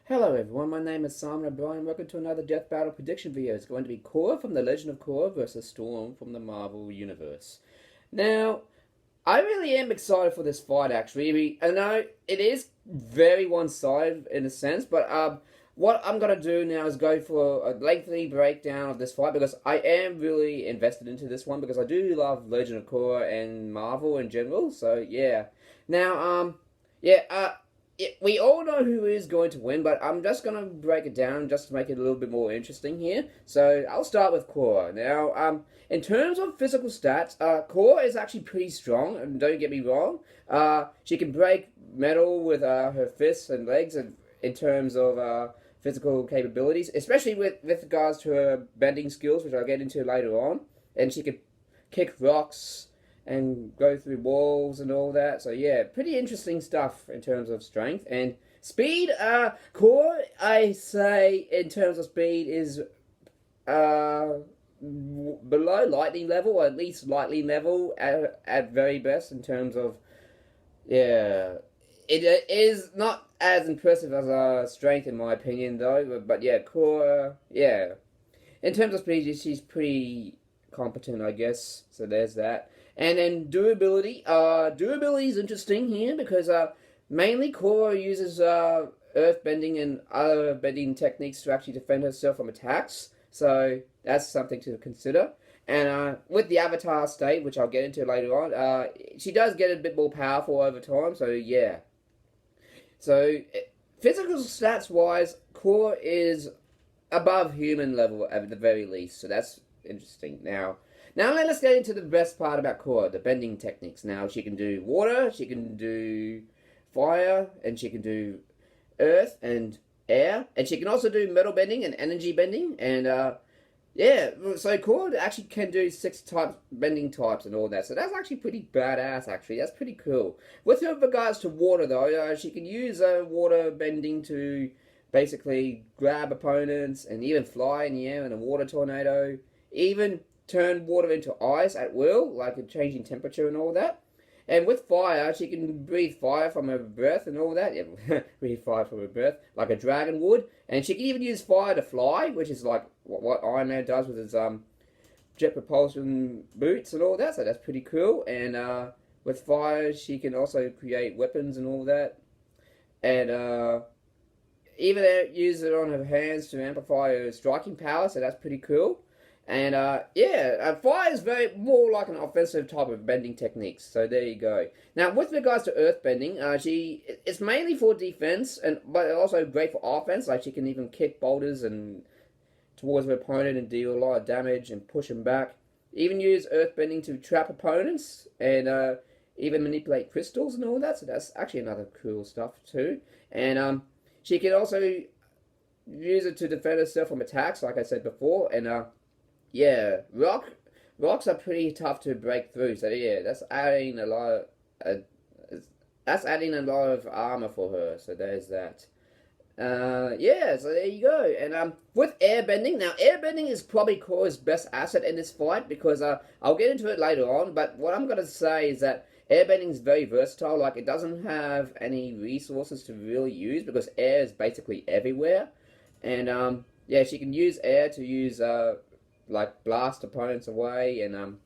Hello everyone, my name is Simon O'Brien. Welcome to another Death Battle prediction video. It's going to be Korra from The Legend of Korra versus Storm from the Marvel Universe. Now, I really am excited for this fight actually. I know it is very one-sided in a sense, but what I'm going to do now is go for a lengthy breakdown of this fight because I am really invested into this one because I do love Legend of Korra and Marvel in general, so yeah. Now, we all know who is going to win, but I'm just going to break it down just to make it a little bit more interesting here. So I'll start with Korra. Now, in terms of physical stats, Korra is actually pretty strong, and don't get me wrong. She can break metal with her fists and legs in terms of physical capabilities, especially with regards to her bending skills, which I'll get into later on. And she can kick rocks and go through walls and all that. So yeah, pretty interesting stuff in terms of strength and speed. Core, I say in terms of speed is below lightning level, or at least lightning level at very best in terms of yeah. It is not as impressive as strength in my opinion though. But yeah, Core, yeah. In terms of speed, she's pretty competent, I guess. So there's that. And then durability. Durability is interesting here because mainly Korra uses earth bending and other bending techniques to actually defend herself from attacks. So that's something to consider. And with the Avatar state, which I'll get into later on, she does get a bit more powerful over time. So yeah. So physical stats wise, Korra is above human level at the very least. So that's interesting. Now let's get into the best part about Korra, the bending techniques. Now she can do water, she can do fire, and she can do earth and air, and she can also do metal bending and energy bending. And yeah, so Korra actually can do 6 types bending types and all that. So that's actually pretty badass. Actually, that's pretty cool. With regards to water though, she can use water bending to basically grab opponents and even fly in the air in a water tornado, even turn water into ice at will, like a changing temperature and all that. And with fire, she can breathe fire from her breath and all that. Yeah, breathe fire from her breath, like a dragon would. And she can even use fire to fly, which is like what Iron Man does with his jet propulsion boots and all that. So that's pretty cool. And with fire, she can also create weapons and all that. And even use it on her hands to amplify her striking power. So that's pretty cool. And fire is very more like an offensive type of bending techniques. So there you go. Now, with regards to earth bending, it's mainly for defense, but also great for offense. Like she can even kick boulders and towards her opponent and deal a lot of damage and push them back. Even use earth bending to trap opponents and even manipulate crystals and all that. So that's actually another cool stuff too. And she can also use it to defend herself from attacks, like I said before. And yeah, rocks are pretty tough to break through. So yeah, that's adding a lot of armor for her. So there's that. Yeah, so there you go. And with airbending, now airbending is probably Korra's best asset in this fight because I'll get into it later on. But what I'm gonna say is that airbending is very versatile. Like it doesn't have any resources to really use because air is basically everywhere. And yeah, she can use air to use like blast opponents away, and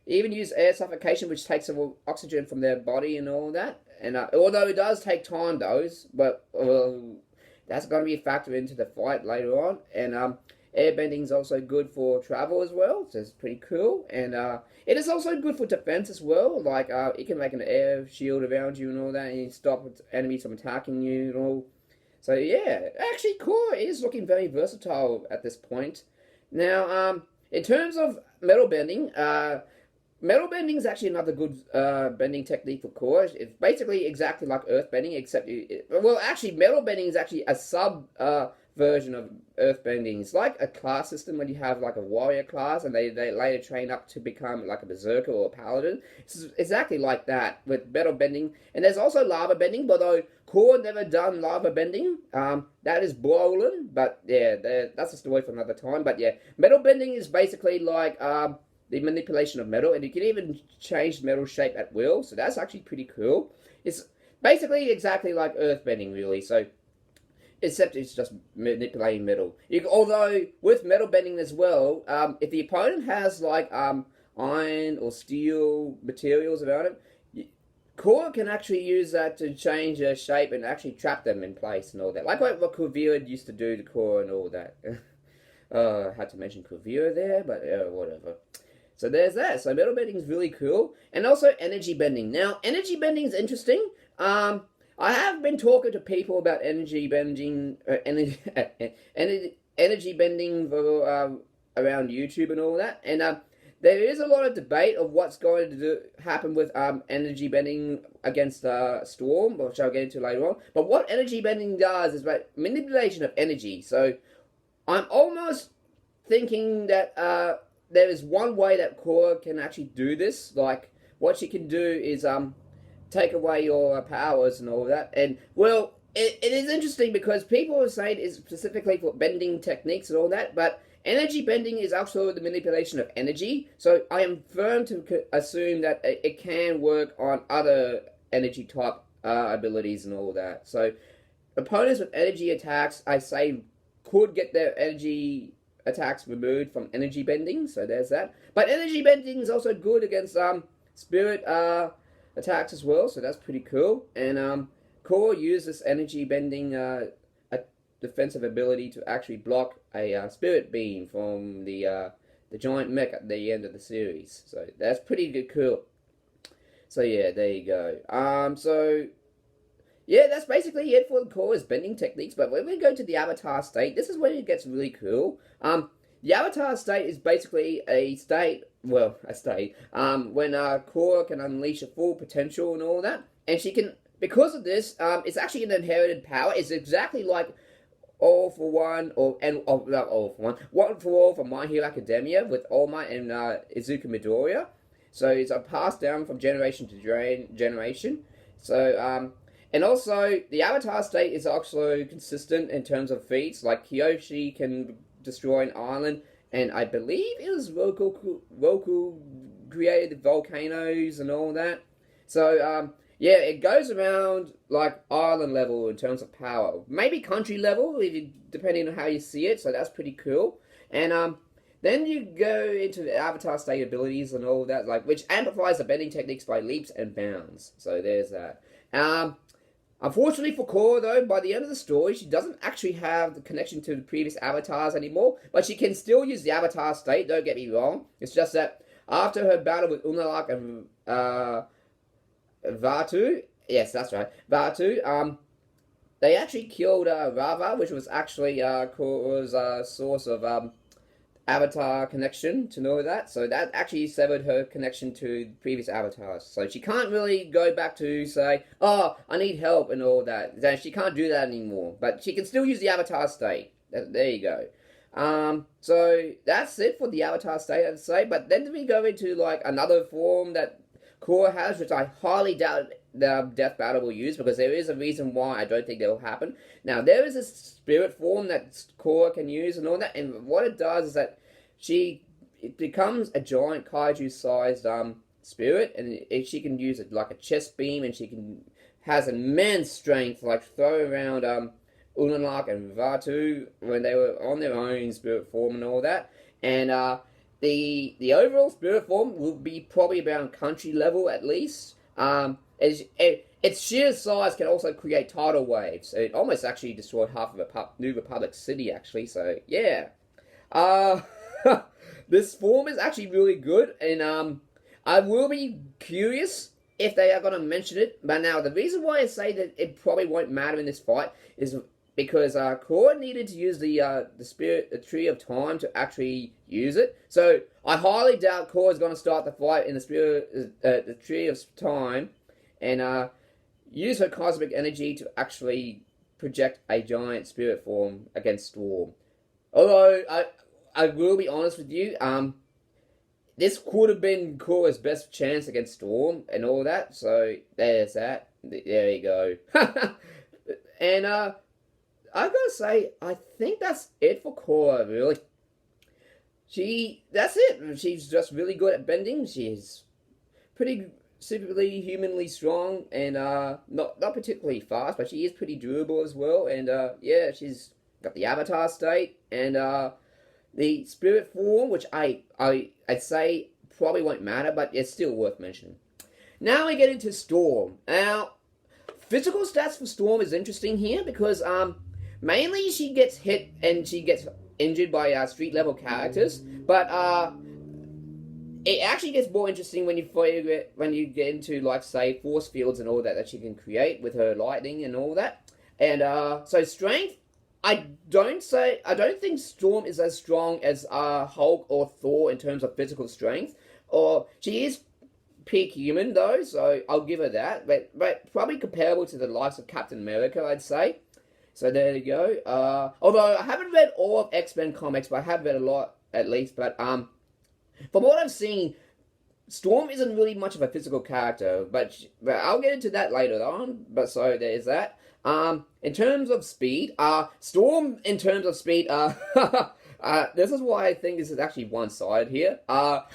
even use air suffocation, which takes oxygen from their body and all that. And although it does take time, but that's going to be a factor into the fight later on. And airbending is also good for travel as well, so it's pretty cool. And it is also good for defense as well. Like it can make an air shield around you and all that, and you stop enemies from attacking you and all. So yeah, actually, Korra is looking very versatile at this point. Now, in terms of metal bending is actually another good bending technique for Korra. It's basically exactly like earth bending, except metal bending is actually a sub version of earth bending. It's like a class system when you have like a warrior class, and they later train up to become like a berserker or a paladin. It's exactly like that with metal bending. And there's also lava bending, although Korra never done lava bending. That is Brolin, but yeah, that's a story for another time. But yeah, metal bending is basically like the manipulation of metal, and you can even change metal shape at will. So that's actually pretty cool. It's basically exactly like earth bending, really. So except it's just manipulating metal. Although with metal bending as well, if the opponent has like iron or steel materials around it, Korra can actually use that to change their shape and actually trap them in place and all that. Like what Korra used to do to Korra and all that. I had to mention Korra there, but whatever. So there's that. So metal bending is really cool. And also energy bending. Now, energy bending is interesting. I have been talking to people about energy bending, energy bending for, around YouTube and all that. And there is a lot of debate of what's going to happen with energy bending against Storm, which I'll get into later on. But what energy bending does is manipulation of energy. So I'm almost thinking that there is one way that Korra can actually do this. Like, what she can do is take away your powers and all that. And, well, it is interesting because people are saying it's specifically for bending techniques and all that, but energy bending is also the manipulation of energy, so I am firm to assume that it can work on other energy type abilities and all that. So opponents with energy attacks, I say, could get their energy attacks removed from energy bending, so there's that. But energy bending is also good against spirit attacks as well, so that's pretty cool. And Korra uses energy bending defensive ability to actually block a spirit beam from the giant mech at the end of the series. So that's pretty good, cool. So yeah, there you go. So yeah, that's basically it for Korra's bending techniques. But when we go to the Avatar state, this is when it gets really cool. The Avatar state is basically a state, when Korra can unleash her full potential and all that, and she can, because of this, it's actually an inherited power. It's exactly like All for One, One for All from My Hero Academia with All Might and Izuku Midoriya. So it's passed down from generation to generation. So, and also, the Avatar state is also consistent in terms of feats. Like, Kyoshi can destroy an island, and I believe it was Roku created volcanoes and all that. So, yeah, it goes around like island level in terms of power. Maybe country level, depending on how you see it, so that's pretty cool. And then you go into the Avatar state abilities and all that, like, which amplifies the bending techniques by leaps and bounds. So there's that. Unfortunately for Korra, though, by the end of the story, she doesn't actually have the connection to the previous avatars anymore, but she can still use the Avatar state, don't get me wrong. It's just that after her battle with Unalaq and Vaatu, yes, that's right, Vaatu, they actually killed Rava, which was actually Korra's source of Avatar connection, to know that. So that actually severed her connection to previous avatars. So she can't really go back to say, oh, I need help and all that. She can't do that anymore. But she can still use the Avatar state. There you go. So that's it for the Avatar state, I'd say. But then we go into like another form that Korra has, which I highly doubt the Death Battle will use, because there is a reason why I don't think that will happen. Now, there is a spirit form that Korra can use and all that, and what it does is that it becomes a giant kaiju-sized spirit, and she can use it like a chest beam, and has immense strength, like throw around Unalaq and Vaatu when they were on their own spirit form and all that. And the overall spirit form will be probably around country level at least. Its sheer size can also create tidal waves. It almost actually destroyed half of New Republic City, actually. So yeah, this form is actually really good, and I will be curious if they are going to mention it. But now, the reason why I say that it probably won't matter in this fight is because Korra needed to use the Tree of Time to actually use it. So I highly doubt Korra is going to start the fight in the Tree of Time and use her cosmic energy to actually project a giant spirit form against Storm. Although I will be honest with you, this could have been Korra's best chance against Storm and all that. So there's that. There you go. And I gotta say, I think that's it for Korra, really. That's it. She's just really good at bending. She's pretty superly humanly strong and not particularly fast, but she is pretty durable as well. And yeah, she's got the Avatar state and the spirit form, which I'd say probably won't matter, but it's still worth mentioning. Now we get into Storm. Now, physical stats for Storm is interesting here because mainly she gets hit and she gets injured by street level characters, but it actually gets more interesting when you get into, like, say, force fields and all that she can create with her lightning and all that. And so strength, I don't think Storm is as strong as Hulk or Thor in terms of physical strength. Or she is peak human though, so I'll give her that. But probably comparable to the likes of Captain America, I'd say. So there you go. Although I haven't read all of X-Men comics, but I have read a lot at least. But from what I've seen, Storm isn't really much of a physical character, but I'll get into that later on. But so there's that. In terms of speed, Storm in terms of speed, this is why I think this is actually one-sided here.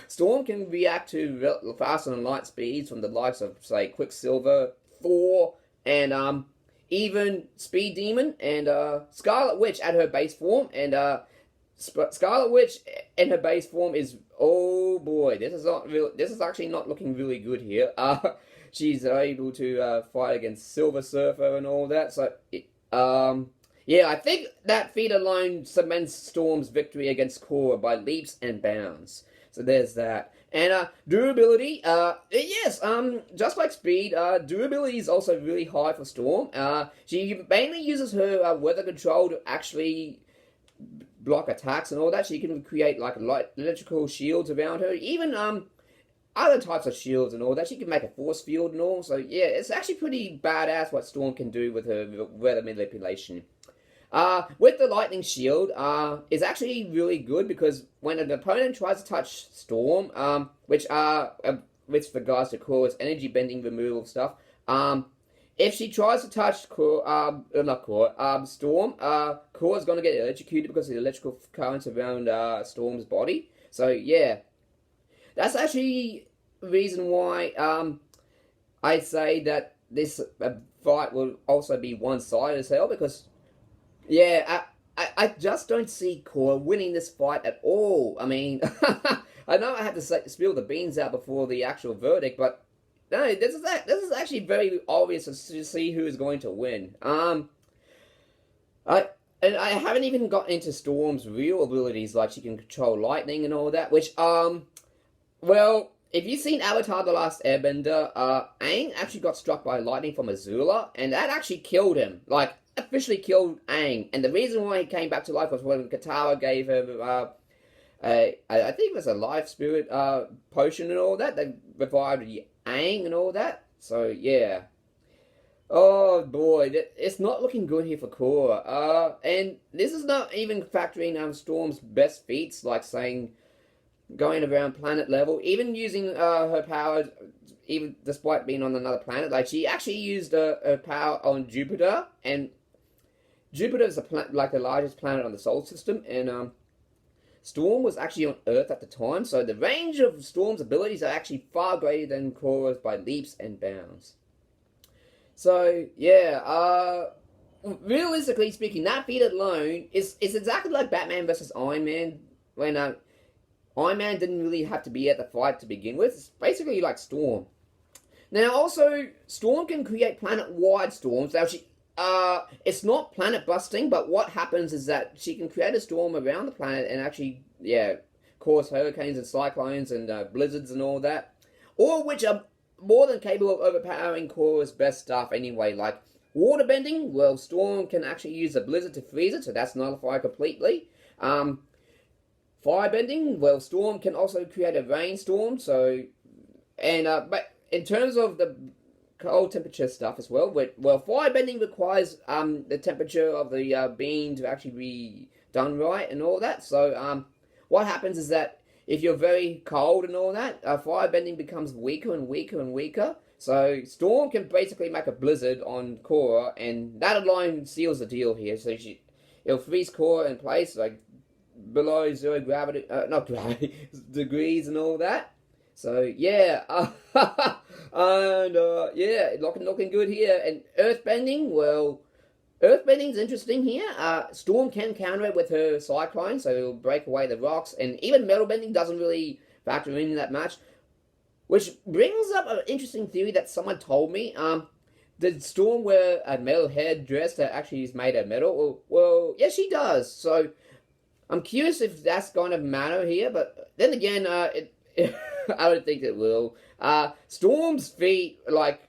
Storm can react to faster than light speeds from the likes of, say, Quicksilver, Thor, and even Speed Demon and Scarlet Witch at her base form. And Scarlet Witch in her base form is, oh boy, this is actually not looking really good here. She's able to fight against Silver Surfer and all that. So, yeah, I think that feat alone cements Storm's victory against Korra by leaps and bounds. So there's that. And durability, yes, just like speed, durability is also really high for Storm. She mainly uses her weather control to actually block attacks and all that. She can create like light electrical shields around her, even other types of shields and all that. She can make a force field and all. So yeah, it's actually pretty badass what Storm can do with her weather manipulation. With the lightning shield, is actually really good because when an opponent tries to touch Storm, which with regards to Korra's energy bending removal stuff, if she tries to touch Storm, Korra's gonna get electrocuted because of the electrical currents around Storm's body. So yeah, that's actually the reason why I'd say that this fight will also be one-sided as hell, because yeah, I just don't see Korra winning this fight at all. I mean, I know I have to spill the beans out before the actual verdict, but no, this is actually very obvious to see who is going to win. I haven't even gotten into Storm's real abilities, like she can control lightning and all that, which well, if you've seen Avatar: The Last Airbender, Aang actually got struck by lightning from Azula, and that actually killed him. Like, officially killed Aang. And the reason why he came back to life was when Katara gave him I think it was a life spirit potion and all that. They revived Aang and all that. So yeah. Oh boy, it's not looking good here for Korra. And this is not even factoring Storm's best feats, like saying going around planet level, even using her powers, even despite being on another planet. Like, she actually used her power on Jupiter, and Jupiter is like the largest planet on the solar system, and Storm was actually on Earth at the time, so the range of Storm's abilities are actually far greater than Korra's by leaps and bounds. So yeah, realistically speaking, that feat alone is exactly like Batman versus Iron Man, when Iron Man didn't really have to be at the fight to begin with. It's basically like Storm. Now, also, Storm can create planet-wide storms. Now, it's not planet busting, but what happens is that she can create a storm around the planet and actually, yeah, cause hurricanes and cyclones and blizzards and all that. All of which are more than capable of overpowering Korra's best stuff anyway. Like, water bending, well, Storm can actually use a blizzard to freeze it, so that's nullified completely. Firebending, well, Storm can also create a rainstorm, so, and, but in terms of the cold temperature stuff as well, firebending requires, the temperature of the, bean to actually be done right and all that, so, what happens is that if you're very cold and all that, firebending becomes weaker and weaker and weaker, so Storm can basically make a blizzard on Korra, and that alone seals the deal here, so it'll freeze Korra in place, like, below zero gravity, not gravity, degrees and all that. So yeah, And yeah, looking good here. And earthbending, well, earthbending's interesting here. Storm can counter it with her cyclone, so it'll break away the rocks. And even metal bending doesn't really factor in that match. Which brings up an interesting theory that someone told me. Did Storm wear a metal headdress that actually is made of metal? Well, yes, she does. So I'm curious if that's going to matter here. But then again, I don't think it will. Storm's feat, like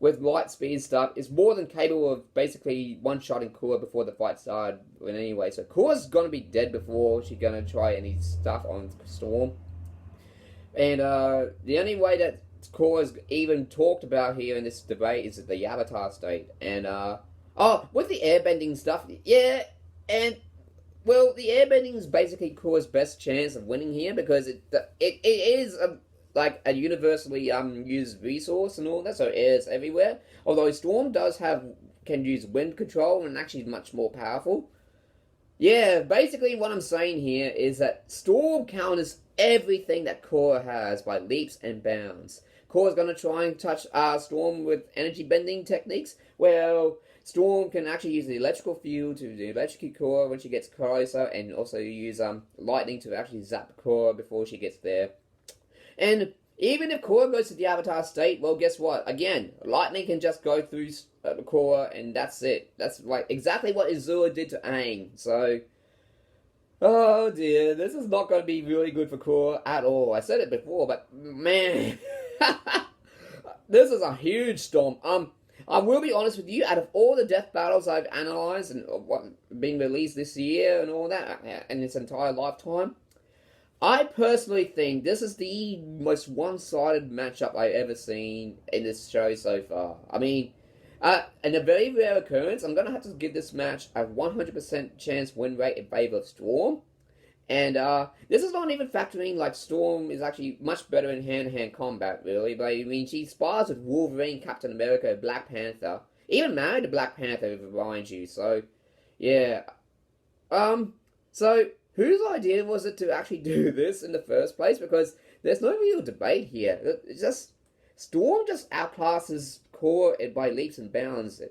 with light speed stuff, is more than capable of basically one-shotting Korra before the fight started. Anyway, so Korra's gonna be dead before she's gonna try any stuff on Storm. And the only way that Korra's even talked about here in this debate is the Avatar state. And with the airbending stuff, yeah, and well, the airbending is basically Korra's best chance of winning here because it is like a universally used resource and all that, so air's everywhere. Although Storm can use wind control and actually is much more powerful. Yeah, basically what I'm saying here is that Storm counters everything that Korra has by leaps and bounds. Korra's gonna try and touch Storm with energy bending techniques. Well, Storm can actually use the electrical field to electrocute Korra when she gets closer, and also use lightning to actually zap Korra before she gets there. And even if Korra goes to the Avatar state, well, guess what? Again, lightning can just go through Korra, and that's it. That's like exactly what Azula did to Aang. So, oh dear, this is not going to be really good for Korra at all. I said it before, but man, this is a huge storm. I will be honest with you, out of all the death battles I've analysed and what been released this year and all that, and its entire lifetime, I personally think this is the most one-sided matchup I've ever seen in this show so far. I mean, in a very rare occurrence, I'm going to have to give this match a 100% chance win rate in favour of Storm. And this is not even factoring, like, Storm is actually much better in hand-to-hand combat, really. But, I mean, she spars with Wolverine, Captain America, Black Panther. Even married to Black Panther, if it reminds you. So, yeah. So, whose idea was it to actually do this in the first place? Because there's no real debate here. It's just, Storm just outclasses Korra by leaps and bounds.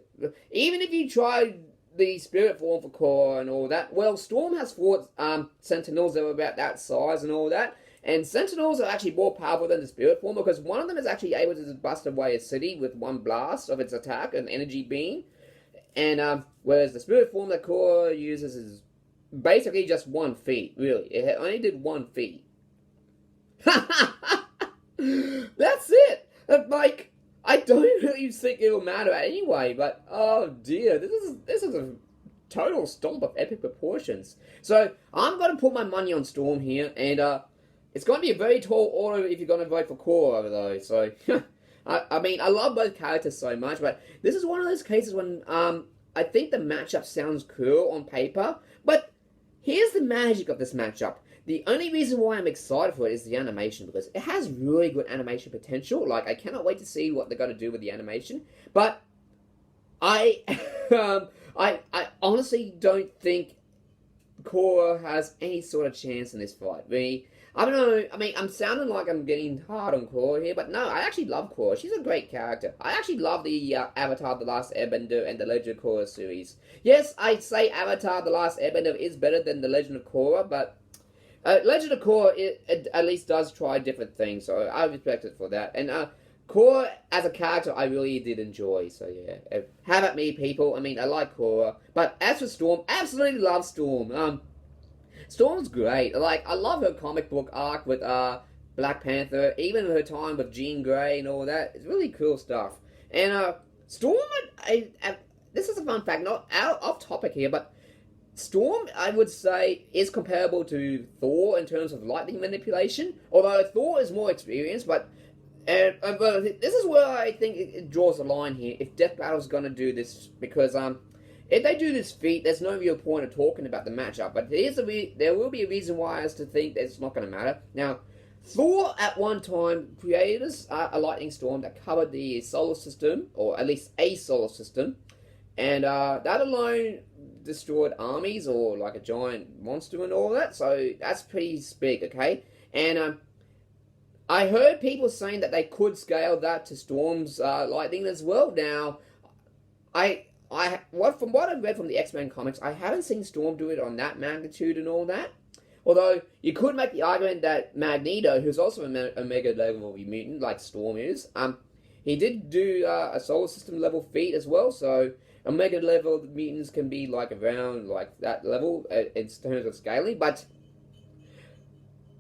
Even if you try the spirit form for Korra and all that, well, Storm has fought Sentinels that are about that size and all that, and Sentinels are actually more powerful than the spirit form because one of them is actually able to bust away a city with one blast of its attack, an energy beam, and whereas the spirit form that Korra uses is basically just 1 feat, really. It only did 1 feat. That's it! Like, I don't really think it'll matter anyway, but oh dear, this is a total stomp of epic proportions. So, I'm going to put my money on Storm here, and it's going to be a very tall order if you're going to vote for Korra, though, so... I mean, I love both characters so much, but this is one of those cases when I think the matchup sounds cool on paper, but here's the magic of this matchup. The only reason why I'm excited for it is the animation, because it has really good animation potential. Like, I cannot wait to see what they're going to do with the animation. But I I honestly don't think Korra has any sort of chance in this fight. I don't know, I mean, I'm sounding like I'm getting hard on Korra here, but no, I actually love Korra. She's a great character. I actually love the Avatar The Last Airbender and the Legend of Korra series. Yes, I'd say Avatar The Last Airbender is better than the Legend of Korra, but Legend of Korra, it at least does try different things, so I respect it for that. And Korra, as a character, I really did enjoy, so yeah. Have at me, people. I mean, I like Korra. But as for Storm, absolutely love Storm. Storm's great. Like, I love her comic book arc with Black Panther, even her time with Jean Grey and all that. It's really cool stuff. And Storm, this is a fun fact, not off topic here, but Storm, I would say, is comparable to Thor in terms of lightning manipulation. Although Thor is more experienced, but this is where I think it draws a line here. If Death Battle's going to do this, because if they do this feat, there's no real point of talking about the matchup. But there will be a reason why as to think that it's not going to matter. Now, Thor at one time created a lightning storm that covered the solar system, or at least a solar system, and that alone destroyed armies or like a giant monster and all that. So that's pretty big, okay? And I heard people saying that they could scale that to Storm's lightning as well. Now, from what I've read from the X-Men comics, I haven't seen Storm do it on that magnitude and all that. Although you could make the argument that Magneto, who's also a mega level mutant like Storm is, he did do a solar system level feat as well. So Omega level mutants can be like around like that level in terms of scaling, but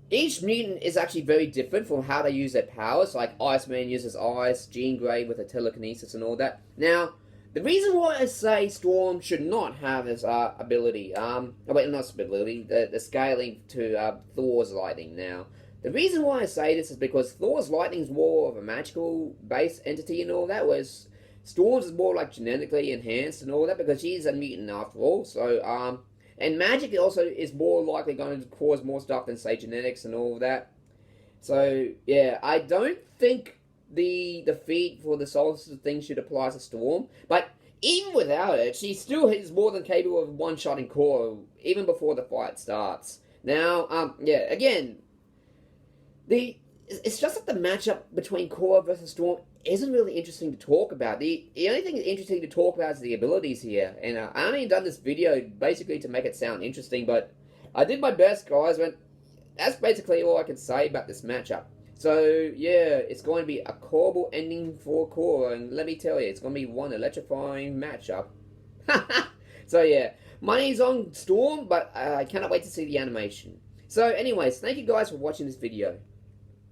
each mutant is actually very different from how they use their powers. Like Iceman uses ice, Jean Grey with her telekinesis and all that. Now, the reason why I say Storm should not have his ability, not ability, the scaling to Thor's lightning. Now, the reason why I say this is because Thor's lightning is more of a magical based entity and all that, whereas Storm's is more like genetically enhanced and all that because she's a mutant after all. So, and magic also is more likely going to cause more stuff than, say, genetics and all of that. So, yeah, I don't think the feat for the solar system thing should apply to Storm. But even without it, she still is more than capable of one-shotting Korra, even before the fight starts. Now, yeah, again, it's just that the matchup between Korra versus Storm isn't really interesting to talk about. The only thing interesting to talk about is the abilities here. And I only done this video basically to make it sound interesting, but I did my best, guys. But that's basically all I can say about this matchup. So, yeah, it's going to be a horrible ending for Korra, and let me tell you, it's going to be one electrifying matchup. So, yeah, money's on Storm, but I cannot wait to see the animation. So, anyways, thank you guys for watching this video.